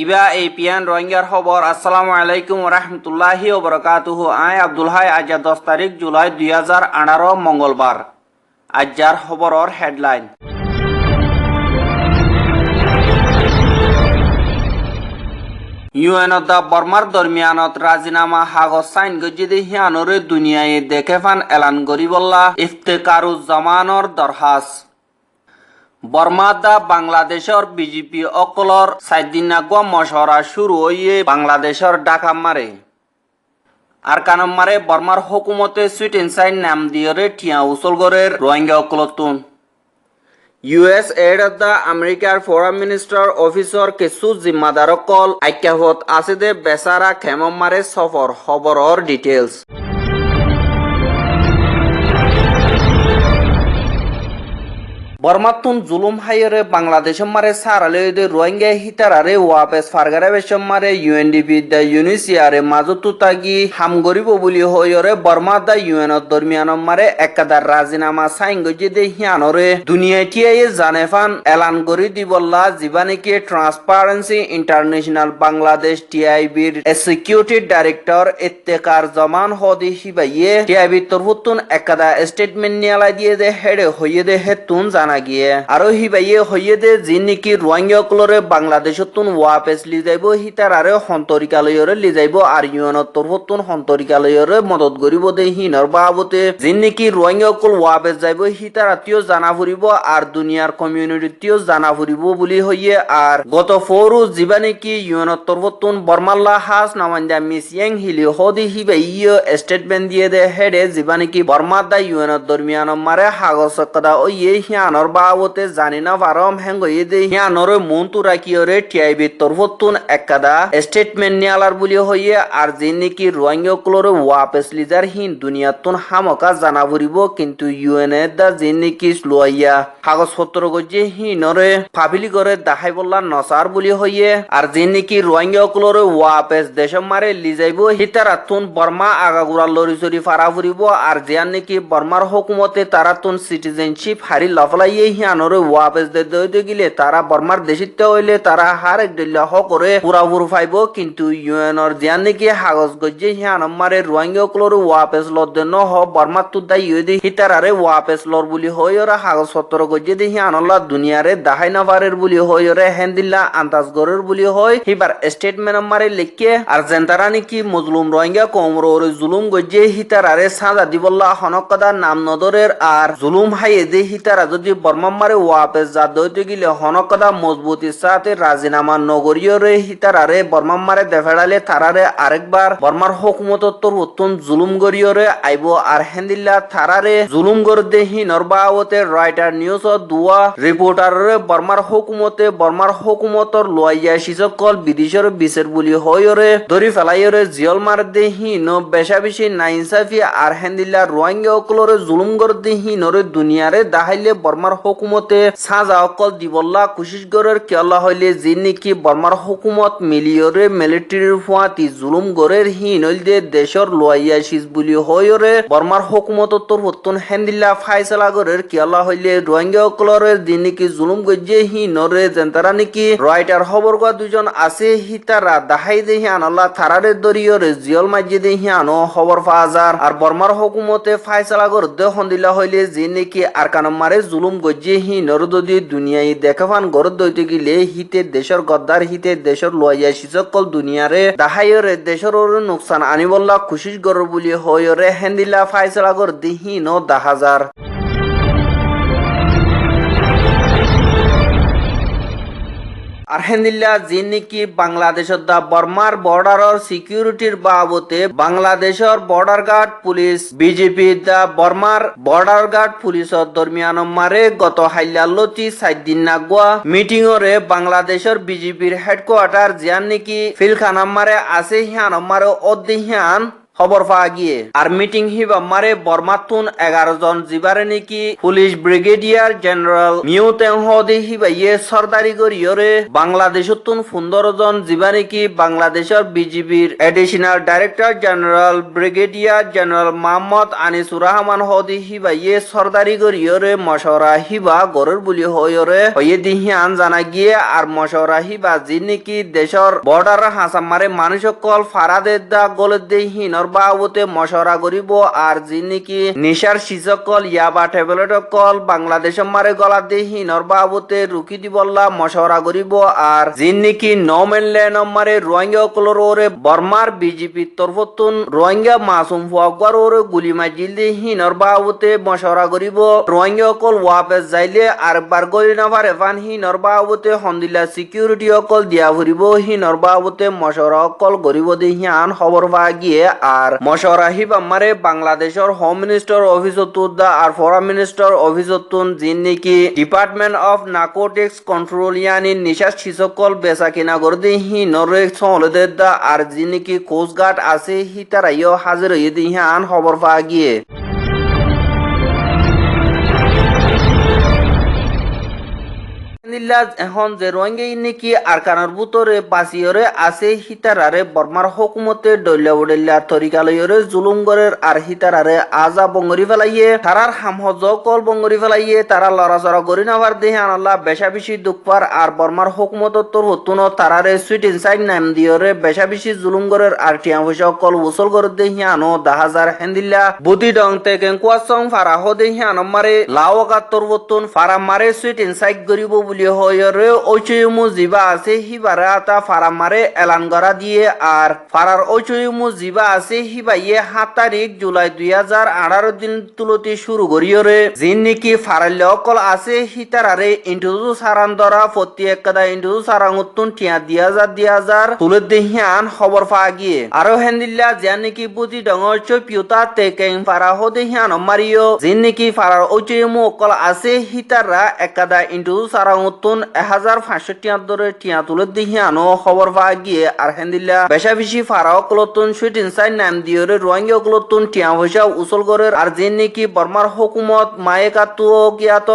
ইবা APN রোহিঙ্গার খবর। আসসালামু আলাইকুম রহমতুল্লাহি ওবরাকাতুহু। I Abdul high. আজ 10 তারিখ জুলাই 2018 মঙ্গলবার। আজর খবরের হেডলাইন। ইউএনত বর্মার দরমিয়ানত রাজিনামা হাগজ সাইন গজিদে হিয়ানরে দুনিয়ায় দেখে ফান এলান গরিবল্লা ইফতেকারুজ্জামানর দরহাস। বর্মাদা বাংলাদেশের বিজেপি অকলর 4 দিন আগুয়া মশরা শুরু হইয়ে বাংলাদেশের ডাকা মারে আর কানম মারে বর্মার হুকুমতে সুইট ইনসাইন নাম দিয়ে টিয়া উসলগরের রোহিঙ্গা অকলতুন। ইউএস এড দা আমেরিকার ফরেন মিনিস্টার অফিসর কিছু জিম্মাদার অকল আইক্যাহত আছে দে বেচারা খেমম মারে সফর খবরর ডিটেলস। বর্মাতুন জুলুম হাইরে বাংলাদেশ মারে সারালে রোহিঙ্গা হিতারারে ওয়াপেস ফারগারে বেশম মারে ইউএনডিপি দা ইউনিসিয়ারে মাজতু তাগি হাম গরিব বলি হইরে বর্মা দা ইউএন দরমিয়ান মারে একাদার রাজিনামা সাইন গজি দে হিয়ানরে দুনিয়া টিয়ে জানেফান এলান গরি দিবল্লা জীবানিকে ট্রান্সপারেন্সি ইন্টারন্যাশনাল বাংলাদেশ টিআইবির এক্সিকিউটিভ ডাইরেক্টর ইফতেকার জামান হদি হিবাইয়ে টিআইবি তরফুতুন একাদা স্টেটমেন্ট নিয়ালাই দিয়ে দে হেডে হইয়ে দে হেতুন গিয়ে আরো হিবাইয়ে হইয়ে দে যিন নাকি রোহিঙ্গা কলরে বাংলাদেশতুন ওয়াপেস লি যাইব হিতার আরে হন্তরিকালয়রে লি যাইব আর ইউএনত তরফতুন হন্তরিকালয়রে মদত করিব দে হিনর বাবতে যিন নাকি রোহিঙ্গা কল ওয়াপেস যাইব হিতার আত্মীয় জানা ফুরিব আর দুনিয়ার কমিউনিটিও জানা ফুরিব বলি হইয়ে আর গত ফোরু জিবা নাকি ইউএনত তরফতুন বর্মাল্লা হাস নামান্দা মিসিয়াং হিলি হদি হিবাইয়ে স্টেটমেন্ট দিয়ে দে হেডে জিবা নাকি বর্মা দা ইউএনত দরমিয়ান মারে হাগজ কদা ওইয়ে হিয়ানর বাবতে জানি না পারম হেঙ্গই দে হিয়ানর মন্তু রাখিয়রে টিআইবি তরফতুন একাদা স্টেটমেন্ট নিয়ালার বলি হইয়ে আর যে নাকি রোহিঙ্গা কুলরে ওয়াপেস লিজার হিন দুনিয়াতুন হামকা জানা ফুরিব কিন্তু ইউএন এ দা যে নাকি স্লোয়াইয়া কাগজ পত্র গজে হিনরে ফাবিলি করে দেখাই বললা নসার বলি হইয়ে আর যে নাকি রোহিঙ্গা কুলরে ওয়াপেস দেশম মারে লিজাইব হিতারাতুন বর্মা আগাগুড়া লরি চরি ফারা ফুরিব আর যে নাকি বর্মার হুকুমতে তারাতুন সিটিজেনশিপ হারি লফলাইয়ে হিয়ানরে ওয়াপেস দে গিলে তারা বর্মার দেশিতে হইলে তারা হার এক দিল্লা হ করে পুরাপুর ফাইব কিন্তু ইউএনর জিয়ান নাকি হাগজ গজে হিয়ান মারে রোহিঙ্গা কুলরে ওয়াপেস লদ্দে ন হ বর্মার তুদা ইউদি হিতারারে ওয়াপেস লর বলি হইরা হাগজ পত্র গজে দি হিয়ানল্লা দুনিয়ারে দাহাই নাভারের বলি হইরে হেন্দিল্লা আন্দাজ গরের বলি হয় হিবার স্টেটমেন্ট মারে লিখে আর জেন্তারা নাকি মজলুম রোহিঙ্গা কমরোর জুলুম গজে হিতারারে সাজা দিবল্লা হনকদা নাম নদরের আর জুলুম হাইয়ে দে হিতারা যদি বর্মা মারে ওয়াপেস যা দইতে গিলে হনকদা মজবুতির সাথে রাজিনামা নগরীয়রে হিতারারে বর্মা মারে দেফেড়ালে তারারে আরেকবার বর্মার হুকুমতর উত্তন জুলুম গরিয়রে আইব আর হেন্দিল্লা তারারে জুলুম গর দে হিনর বাবতে রাইটার নিউজ দুয়া রিপোর্টারে বর্মার হুকুমতর লোয়াইয়া শিসকল বিদেশের বিশের বলি হইরে ধরি ফেলাইরে জিয়ল মার দে হিন বেশা বেশি নাইনসাফি আর হেন্দিল্লা রোহিঙ্গা অকলরে জুলুম গর দে হিনরে দুনিয়ারে দাহাইলে বর্মার হুকুমতে সাজা অকল দিবল্লা কুশিস গরের কেলা হইলে যে নাকি বর্মার হুকুমত মিলিয়রে মিলিটারির ফুয়াতি জুলুম গরের হিন হইলে দেশর লোয়াইয়া শিস বলি হইরে বর্মার হুকুমত তরফতুন হেন্দিল্লা ফাইসলা গরের কেলা হইলে রোহিঙ্গা অকলরে যে নাকি জুলুম গজে হিনরে জেন্তারা নাকি রাইটার খবর গা দুজন আছে হিতারা দাহাই দে হিয়ানল্লা থারারে দরিয়রে জিয়ল মাঝে দে হিয়ানো খবর ফাজার আর বর্মার হুকুমতে ফাইসলা গর দে হন্দিল্লা হইলে যে নাকি আর কানম মারে জুলুম গজে হি নরদি দুনিয়ায় দেখাফান গরদ দইতে গিলে হিতে দেশের গদ্দার হিতে দেশের লোয়াইয়া শিসকল দুনিয়ারে দাহাইরে দেশের নুকসান আনিবল্লা খুশিস গর বলি হইরে হেন্দিল্লা ফাইসলা গর দিহি ন দাহাজার। আর হেন্দিল্লা যে নাকি বাংলাদেশের দা বর্মার বর্ডারের সিকিউরিটির বাবতে বাংলাদেশের বর্ডার গার্ড পুলিশ বিজেপি দা বর্মার বর্ডার গার্ড পুলিশের দরমিয়ান মারে গত হাইলাল্লতি 4 দিন নাগুয়া মিটিং ওরে বাংলাদেশের বিজেপির হেডকোয়ার্টার জিয়ান নাকি ফিলখানা মারে আছে হিয়ান মারে অদ্দিহিয়ান খবর পাওয়া গিয়ে আর মিটিং হিবা মারে বর্মাতুন 11 জন জিবারে নাকি পুলিশ ব্রিগেডিয়ার জেনারেল মিউতেং হদে হিবা ইয়ে সরদারি করিয়রে বাংলাদেশতুন 15 জন জিবা নাকি বাংলাদেশের বিজিবির additional director general brigadier general Mohammad Anisur Rahman হদে হিবা ইয়ে সরদারি করিয়রে মশওরা হিবা গরর বুলি হয়রে হয়ে দিহিয়ান জানা গিয়ে আর মশওরা হিবা যি নাকি দেশের বর্ডার হাসাম মারে মানুষ কল ফারাদের দা গলের দেহিনর বাবতে মশওরা করিব আর যি নাকি নিশার শিশকল ইয়াবা ট্যাবলেট কল বাংলাদেশ মারে গলা দেহিনর বাবতে রুকি দিবল্লা মশওরা করিব আর যি নাকি নমেনল্যান্ড মারে রোহিঙ্গা কলর ওরে বর্মার বিজেপি তরফতুন রোহিঙ্গা মাসুম ফুয়ার ওরে গুলি মাজিল দেহিনর বাবতে মশওরা করিব রোহিঙ্গা কল ওয়াপেস যাইলে আরেকবার গলি নাভার এফান হিনর বাবতে হন্দিলা সিকিউরিটি অকল দিয়া ফুরিব হিনর বাবতে মশওরা অকল গরিব দেহিয়ান খবর পাওয়া গিয়ে আর মশওরা হিবা মারে বাংলাদেশের হোম মিনিস্টার অফিসতুন আর ফরেন মিনিস্টার অফিসতুন যি নাকি ডিপার্টমেন্ট অফ নার্কোটিক্স কন্ট্রোল ইয়ানি নিশা শিসকল বেচা কিনা করে দেহি নরে সহলদে দা আর যি নাকি কোস্টগার্ড আছে হি তারাইও হাজির হয়ে দেহিয়ান খবর পাওয়া গিয়ে এখন যে রোহিঙ্গা নাকি আরকানের ভিতরে বাসিয়রে আছে হিতারারে বর্মার হুকুমতে ডল্লা উডল্লা তরিকালয়রে জুলুমগরের আর হিতারারে আজা বঙ্গরি ফেলাইয়ে তারার হামহজ কল বঙ্গরি ফেলাইয়ে তারা লড়াচড়া করি নাবার দেহে আনাল্লাহ বেশা বেশি দুঃখপার আর বর্মার হুকুমতর তোর হতুন তারারে সুইট ইনসাইড নাম দিয়রে বেশা বেশি জুলুমগরের আর টিয়া পয়সা কল উসল করে দেহি আনো 10,000 হেন্দিল্লা বুদ্ধি ডং তেকেন কুয়াসং ফারাহ দেহি আনো মারে লাওকাত তোর হতুন ফারা মারে সুইট ইনসাইড করিব বলি হয়রে ঐচয়মু জিবা আছে হিবারে আতা ফারা মারে এলান করা দিয়ে আর ফারার ঐচয়মু জিবা আছে হিবাইয়ে 7 তারিখ জুলাই 2018 দিন তুলতি শুরু করিয়রে যিন নাকি ফারাল্য অকল আছে হিতারারে ইন্টুজু সারান ধরা প্রতি একদা ইন্টুজু সারাঙ্গুতুন টিয়া দিয়াজার তুলে দেহিয়ান খবর পাওয়া গিয়ে আরো হেন্দিল্লা যিন নাকি বুঝি ডঙর চপিউতা তেকেং ফারা হদেহিয়ান মারিও যিন নাকি ফারার ঐচয়মু অকল আছে হিতারা একদা ইন্টুজু সারাঙ্গুতুন 1500 ধরে টিয়া তুলে দেহিয়ানো খবর পাওয়া গিয়ে আর হেন্দিল্লা বেশা বেশি ফারা অকলতুন সুইট ইনসাইড নাম দিয়রে রোহিঙ্গা অকলতুন টিয়া পয়সা উসল করের আর যিন নাকি বর্মার হুকুমত মায়ে কাতু কিয়াত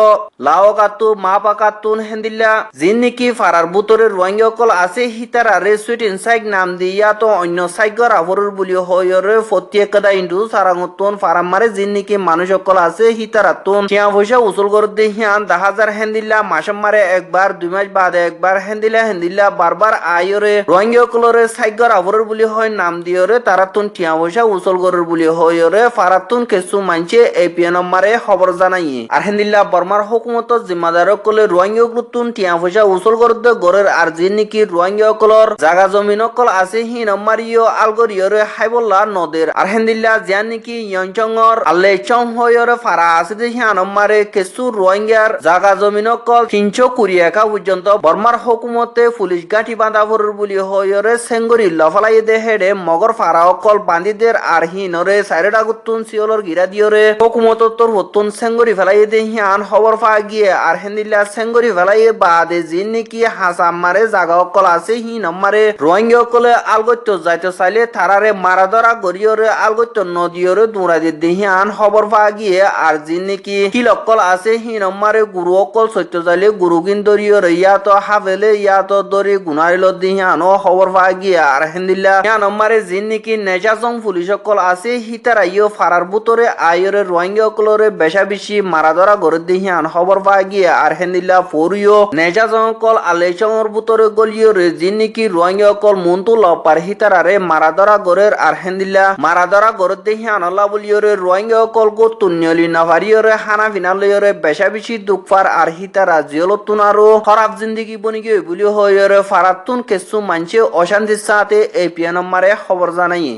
লাও কাতু মা পাকাতুন হেন্দিল্লা যিন নাকি ফারার বুতরে রোহিঙ্গা অকল আছে হিতারারে সুইট ইনসাইড নাম দিয়া তো অন্য সাইগর আবরুর বলি হয়রে ফতি একদা ইন্টু সারাঙ্গুতুন ফারাম মারে যিন নাকি মানুষ অকল আছে হিতারাতুন টিয়া পয়সা উসল করে দেহিয়ান 10,000 হেন্দিল্লা মাসম মারে একবার 2 মাস বাদে একবার হেন্দিল্লা বারবার আয়রে রোহিঙ্গা কলরে সাইগর আবরুর বলি হয় নাম দিয়রে তারাতুন টিয়া পয়সা উসল করার বলি হয়রে ফারাতুন কেসু মানছে এপিএন মারে খবর জানাই আর হেন্দিল্লা বর্মার হুকুমত জিম্মাদার কলে রোহিঙ্গা গুতুন টিয়া পয়সা উসল করতে গরের আর যিন নাকি রোহিঙ্গা কলর জায়গা জমিন কল আছে হি নামারিও আলগরিয়রে হাইবল্লা নদের আর হেন্দিল্লা যিন নাকি ইয়ংচংর আল্লে চং হয়রে ফারা আছে দেখি আনমারে কেসু রোহিঙ্গার জায়গা জমিন কল 320 একা পর্যন্ত বর্মার হুকুমতে পুলিশ গাঁঠি বাঁধা ভরুর বলি হয়রে সেঙ্গরি লফলাই দে হেডে মগর ফারা অকল বান্দিদের আর হিনরে সাইরেড আগুতুন সিওলর গিরা দিয়রে হুকুমত তোর হতুন সেঙ্গরি ফেলাই দে হিয়ান খবর পাওয়া গিয়ে আর হেন্দিল্লা সেঙ্গরি ফেলাই বাদে যিন নাকি হাসাম মারে জাগা অকল আছে হি নম্মারে রোহিঙ্গা অকলে আলগত্য যাইতে চাইলে তারারে মারা ধরা গরিয়রে আলগত্য নদীয়রে দৌড়া দে হিয়ান খবর পাওয়া গিয়ে আর যিন নাকি কিল অকল আছে হি নম্মারে গুরু অকল সত্য চাইলে গুরু কিন্দরিয়রে ইয়াতো হাফেলে ইয়াতো দরি গুনারিল দিহিয়ানো খবর পাওয়া গিয়ে আর হেন্দিল্লা ইয়া নম্বরে যিন নাকি নেজাজং পুলিশ অকল আছে হিতারা ইয় ফারার বুতরে আয়রে রোহিঙ্গা অকলরে বেশা বেশি মারা ধরা করে দিহিয়ান খবর পাওয়া গিয়ে আর হেন্দিল্লা ফরিও নেজাজং অকল আলেচংর বুতরে গলিয়রে যিন নাকি রোহিঙ্গা অকল মন্তু লপার হিতারারে মারা ধরা গরের আর হেন্দিল্লা মারা ধরা করে দিহিয়ান আল্লাহ বলিয়রে রোহিঙ্গা অকল গো তুন্যলি নাভারিয়রে হানা ফিনালয়রে বেশা বেশি দুঃখপার আর হিতারা জিয়লতুন আরো খারাপ জিন্দগি বনি গিয়ে বলি হয়রে ফারাতুন কেসু মানছে অশান্তির সাথে এপিএন মারে খবর জানাই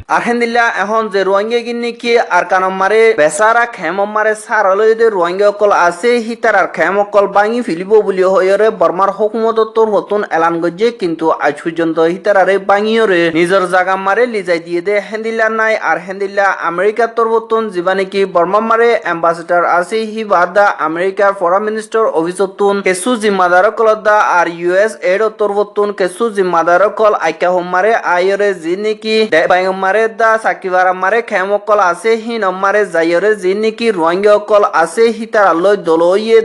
আর হেন্দিল্লা এখন যে রোহিঙ্গা গিন্নি কি আর কানম মারে বেচারা খেম মারে সারালয় যে রোহিঙ্গা অকল আছে হিতার আর খেম অকল ভাঙি ফেলিব বলি হয়রে বর্মার হুকুমত তোর নতুন এলান গজে কিন্তু আজ পর্যন্ত হিতার আরে ভাঙিয়রে নিজের জায়গা মারে লিজাই দিয়ে দে হেন্দিল্লা নাই আর হেন্দিল্লা আমেরিকার তোর নতুন জীবানে কি বর্মা মারে অ্যাম্বাসেডার আছে হি বাদা আমেরিকার ফরেন মিনিস্টার অফিসতুন কেসু জিম্মাদার কলদা আর ইউএস এর তোর নতুন কেসু জিম্মাদার কল আইকা হমারে আয়রে জি নাকি মারে দা সাকিবারা মারে খেমকল আছে হি নমারে যাইরে জি নাকি রোহিঙ্গা অকল আছে হি তার আল্লয়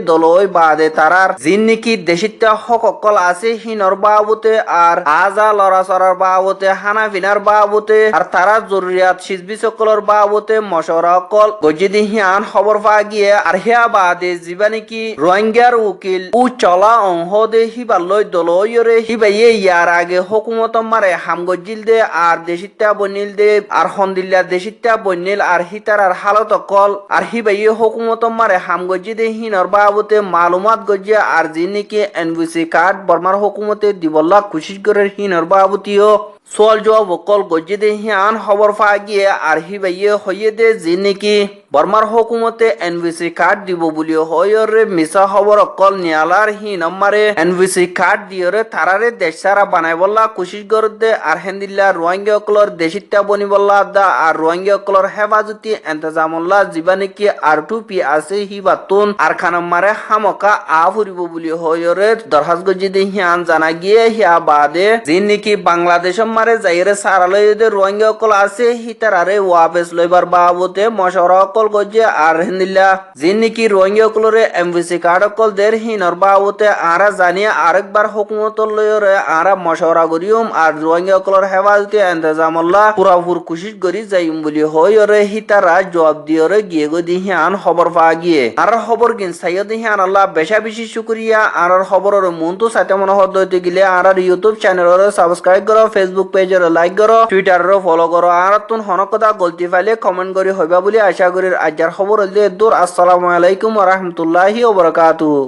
দলই বাদে তারার জি নাকি দেশিতা হক অকল আছে হি নর বাবুতে আর আজা লড়া চড়ার বাবুতে হানা ফিনার বাবুতে আর তারা জরুরিয়াত সিজবি সকলের বাবুতে মশরা অকল গজিদি হিয়ান খবর পা গিয়ে আর হিয়া বাদে জিবা নাকি রোহিঙ্গার উকিল উ চলা অংহ দে হি বাল্লয় দলইরে হি বাইয়ে ইয়ার আগে হুকুমত মারে হাম গজিল দে আর দেশিতা বনিল দে আর হন্দিল্লা দেশিতা বনিল আর হিতার আর হালত অকল আর হি বাইয়ে হুকুমত মারে হাম গজি দে হিনর বাবুতে মালুমাত গজিয়া আর জি নাকি এনবিসি কার্ড বর্মার হুকুমতে দিবল্লা কুশিস করে হিনর বাবুতিও সোয়াল জবাব অকল গজি দে হিয়ান খবর পা গিয়ে আর হি বাইয়ে হইয়ে দে জি নাকি বর্মার হুকুমতে এনবিসি কার্ড দিব বলিও হয়রে মিছা খবর অকল নিয়ালার হি নম্বরে এনবিসি কার্ড দিয়রে তারারে দেশ সারা বানাই বললা কুশিস করে দে আর হেন্দিল্লা রোহিঙ্গা অকলর দেশিটা বনি বললা দা আর রোহিঙ্গা অকলর হেফাজতি এন্তেজামুল্লাহ জীবানে কি আর টুপি আছে হি বাতুন আর খানম্মারে হামকা আ ফুরিব বলি হয়রে দরহাজ গজি দে হিয়ান জানা গিয়ে হিয়া বাদে জি নাকি বাংলাদেশ মারে যাইরে সারালয় দে রোহিঙ্গা অকল আছে হি তারারে ওয়াপেস লইবার বাবুতে মশরা অকল গজে আর হেন্দিল্লা জি নাকি রোহিঙ্গা অকলরে এমবিসি কার্ড অকল দের হিনর বাবুতে আরা জানিয়ে আরেকবার হুকুমত লয়রে আরা মশরা করিম আর রোহিঙ্গা অকলর হেফাজতে এন্তেজামুল্লাহ পুরাপুর কুশিস করি যাইম বলি হয়রে হি তারা জবাব দিয়রে গিয়ে গো দিহিয়ান খবর পা গিয়ে আর খবর গিন সাইয় দিহিয়ান আল্লাহ বেশা বেশি শুকরিয়া আর খবরের মন্তু সাথে মনে হতে গেলে আর ইউটিউব চ্যানেলের সাবস্ক্রাইব করো ফেসবুক পেজের লাইক করো টুইটারের ফলো করো আর তুন হনকদা গলতি ফাইলে কমেন্ট করি হইবা বলে আশা করি আজকের খবর হইলে দূর আসসালামু আলাইকুম ওয়া রাহমাতুল্লাহি ওয়া বারাকাতুহু।